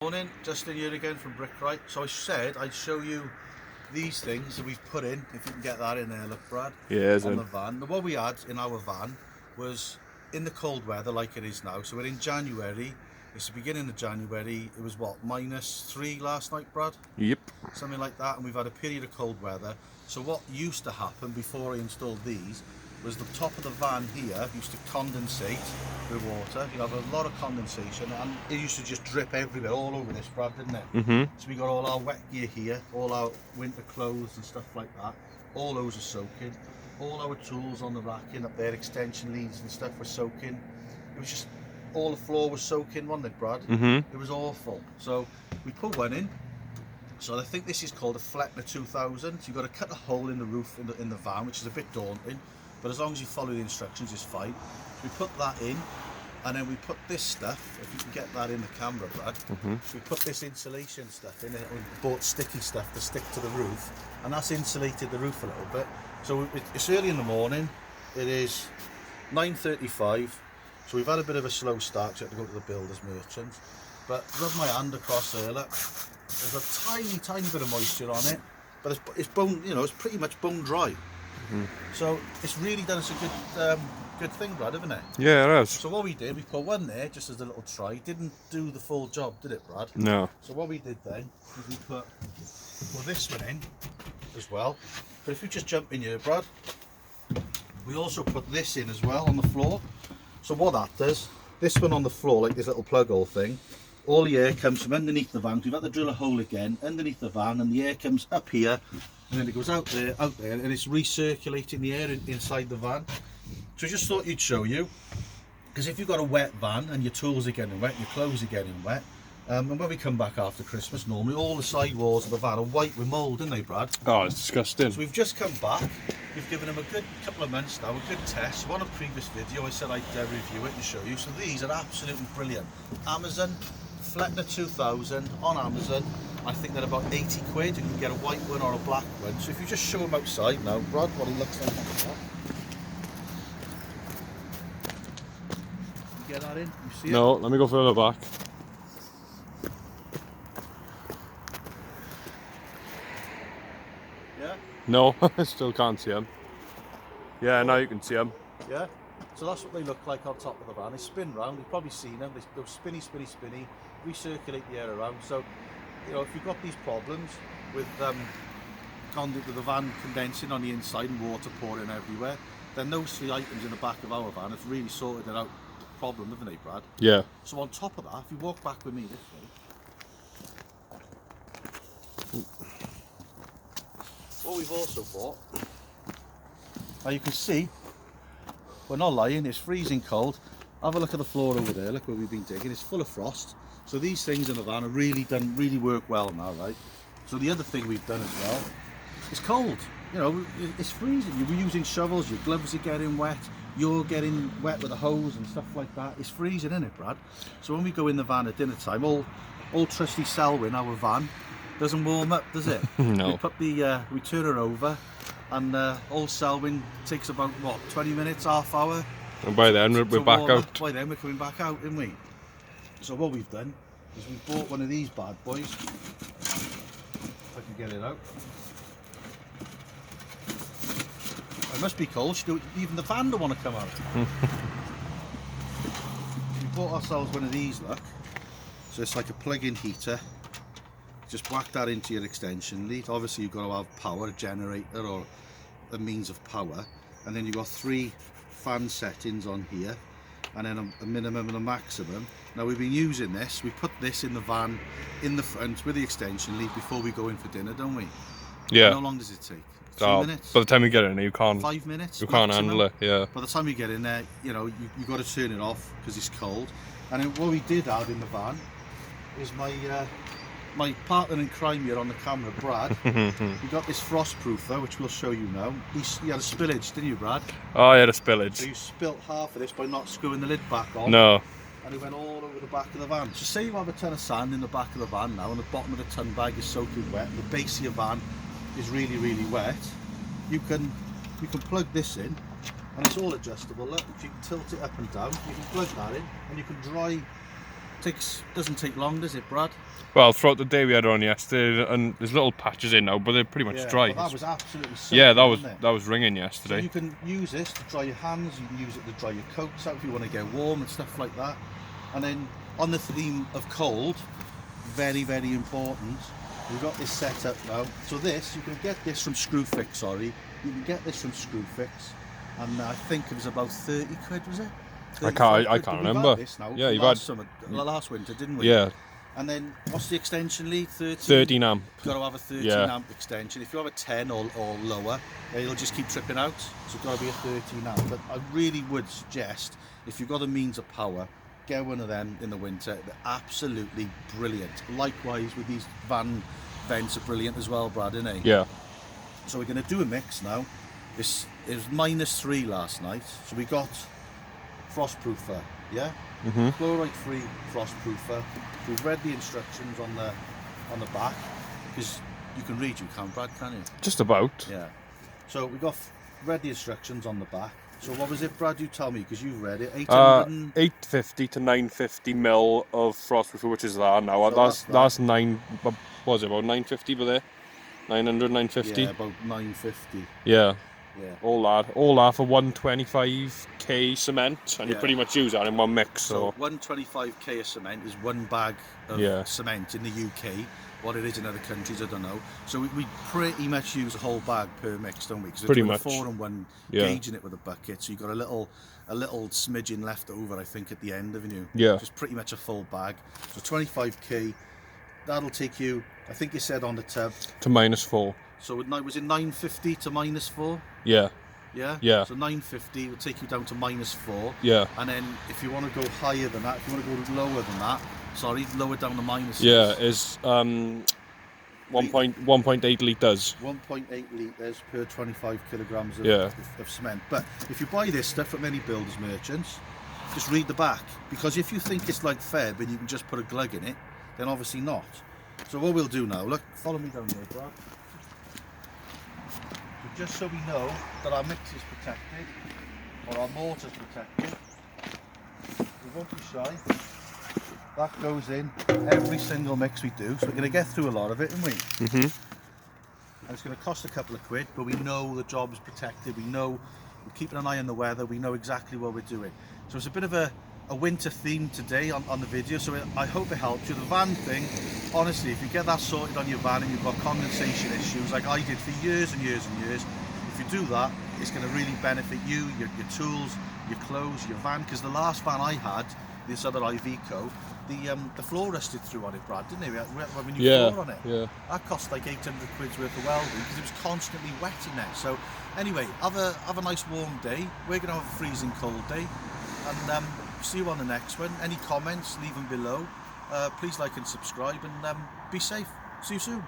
Morning, Justin here again from Brickright. So I said I'd show you these things that we've put in, if you can get that in there, look Brad, on the van. What we had in our van was in the cold weather like it is now. So we're in January, it's the beginning of January, it was what, -3 last night, Brad? Yep. Something like that, and we've had a period of cold weather. So what used to happen before I installed these was the top of the van here used to condensate with water. You have a lot of condensation, and it used to just drip everywhere, all over this, Brad, didn't it? So we got all our wet gear here, all our winter clothes and stuff like that. All those are soaking. All our tools on the racking up there, extension leads and stuff, were soaking. It was just, all the floor was soaking, wasn't it, Brad? It was awful. So we put one in. So I think this is called a Fleckner 2000. So you've got to cut a hole in the roof in the van, which is a bit daunting. But as long as you follow the instructions, it's fine. So we put that in, and then we put this stuff, if you can get that in the camera, Brad, we put this insulation stuff in it, we bought sticky stuff to stick to the roof, and that's insulated the roof a little bit. So it's early in the morning, it is 9:35, so we've had a bit of a slow start, so I had to go to the builders merchants. But rub my hand across there, look, there's a tiny bit of moisture on it, but it's bone, you know, it's pretty much bone dry. So it's really done us a good thing, Brad, haven't it? Yeah, it has. So what we did, we put one there just as a little try. Didn't do the full job, did it, Brad? No. So what we did then is we put this one in as well. But if you just jump in here, Brad, we also put this in as well on the floor. So what that does, this one on the floor, like this little plug hole thing, all the air comes from underneath the van. We've had to drill a hole again underneath the van, and the air comes up here, and then it goes out there, and it's recirculating the air inside the van. So I just thought you'd show you, because if you've got a wet van and your tools are getting wet, your clothes are getting wet, and when we come back after Christmas, normally all the side walls of the van are white with mould, aren't they, Brad? Oh, it's disgusting. So we've just come back. We've given them a good couple of months now, a good test. So on a previous video, I said I'd review it and show you. So these are absolutely brilliant. Amazon, Fleckner 2000 on Amazon. I think they're about 80 quid. You can get a white one or a black one. So if you just show them outside now, Brad, what it looks like on the top. You get that in? You see it? No, let me go further back. Yeah? No, I still can't see them. Yeah, now you can see them. Yeah? So that's what they look like on top of the van. They spin round, you've probably seen them. They go spinny, recirculate the air around. So, you know, if you've got these problems with the van condensing on the inside and water pouring everywhere, then those three items in the back of our van have really sorted it out the problem, haven't they, Brad? Yeah. So on top of that, if you walk back with me this way, what we've also bought, now you can see, we're not lying, it's freezing cold. Have a look at the floor over there, look where we've been digging, it's full of frost. So these things in the van are really work well now, right? So the other thing we've done as well, it's cold. You know, it's freezing. You're using shovels, your gloves are getting wet, you're getting wet with a hose and stuff like that. It's freezing, isn't it, Brad? So when we go in the van at dinner time, all trusty Selwyn, our van, doesn't warm up, does it? No. We put we turn her over, and old Selwyn takes about, what, 20 minutes, half hour? And by then we're back out. By then we're coming back out, aren't we? So what we've done is we've bought one of these bad boys. If I can get it out. It must be cold, even the van don't want to come out. We bought ourselves one of these, look. So it's like a plug-in heater. Just whack that into your extension lead. Obviously you've got to have power, a generator or a means of power. And then you've got 3 fan settings on here, and then a minimum and a maximum. Now we've been using this, we put this in the van in the front with the extension lead before we go in for dinner, don't we? Yeah. And how long does it take? 2 minutes? By the time you get in there, you can't. 5 minutes? You can't maximum. handle it, yeah. By the time you get in there, you know, you got to turn it off because it's cold. And then what we did have in the van is my partner in crime here on the camera, Brad. We got this frost proofer, which we'll show you now. You had a spillage, didn't you, Brad? Oh, yeah, the spillage. So you spilt half of this by not screwing the lid back on. No. And it went all over the back of the van. So say you have a ton of sand in the back of the van now, and the bottom of the ton bag is soaking wet, and the base of your van is really wet. You can plug this in, and it's all adjustable. Look, if you can tilt it up and down, you can plug that in, and you can dry Doesn't take long, does it, Brad? Well, throughout the day we had her on yesterday, and there's little patches in now, but they're pretty much Yeah, dry. but that was absolutely soaking, Yeah, wasn't it? that was ringing So yesterday. you can use this to dry your hands, you can use it to dry your coats out if you want to get warm and stuff like that. And then on the theme of cold, very, very important, we've got this set up now. So this, you can get this from Screwfix, sorry. You can get this from Screwfix, and I think it was about 30 quid, was it? I can't remember. This now Yeah, you've last winter, didn't we? Yeah. And then what's the extension lead? 13 amp. You've got to have a 13 amp extension. If you have a 10 or lower, it'll just keep tripping out. So it's got to be a 13 amp. But I really would suggest, if you've got a means of power, get one of them in the winter. They're absolutely brilliant. Likewise with these van vents are brilliant as well, Brad, isn't they? Yeah. So we're going to do a mix now. It was -3 last night. So we got frostproofer, yeah? Fluoride-free frostproofer. We've read the instructions on the back, because you can read, you can't, Brad, can you? Just about. Yeah. So we got read the instructions on the back. So what was it, Brad? You tell me, because you've read it. 850 to 950 mil of frostproofer, which is that now. So that's 9. What was it, about 950 per there? 900, 950. Yeah, about 950. Yeah. Yeah. All that for 125k cement, and you pretty much use that in one mix. So 125k of cement is one bag of cement in the UK. What it is in other countries, I don't know. So we pretty much use a whole bag per mix, don't we? Because we're doing 4-in-1 gauging it with a bucket. So you've got a little smidgen left over, I think, at the end, haven't you? Yeah. Just pretty much a full bag. So 25k. That'll take you, I think you said on the tub, to -4. So was it 950 to -4? Yeah. Yeah? Yeah. So 950 will take you down to -4. Yeah. And then if you want to go higher than that, if you want to go lower than that, lower down to -6. Yeah, is 1.8 litres. 1.8 litres per 25 kilograms Yeah. of cement. But if you buy this stuff from any builders merchants, just read the back. Because if you think it's like Feb and you can just put a glug in it, then obviously not. So what we'll do now, look, follow me down here, Brad. So just so we know that our mix is protected, or our mortar's protected, we won't be shy. That goes in every single mix we do, so we're going to get through a lot of it, aren't we? And it's going to cost a couple of quid, but we know the job is protected, we know we're keeping an eye on the weather, we know exactly what we're doing. So it's a bit of a winter theme today on the video, so I hope it helps you. The van thing, honestly, if you get that sorted on your van and you've got condensation issues like I did for years and years and years, if you do that, it's going to really benefit you, your tools, your clothes, your van. Because the last van I had, this other Iveco, the floor rusted through on it, Brad, didn't it? We had a new floor on it. Yeah. That cost like 800 quid's worth of welding because it was constantly wet in there. So anyway, have a nice warm day. We're going to have a freezing cold day, and see you on the next one. Any comments, leave them below. Please like and subscribe, and be safe. See you soon.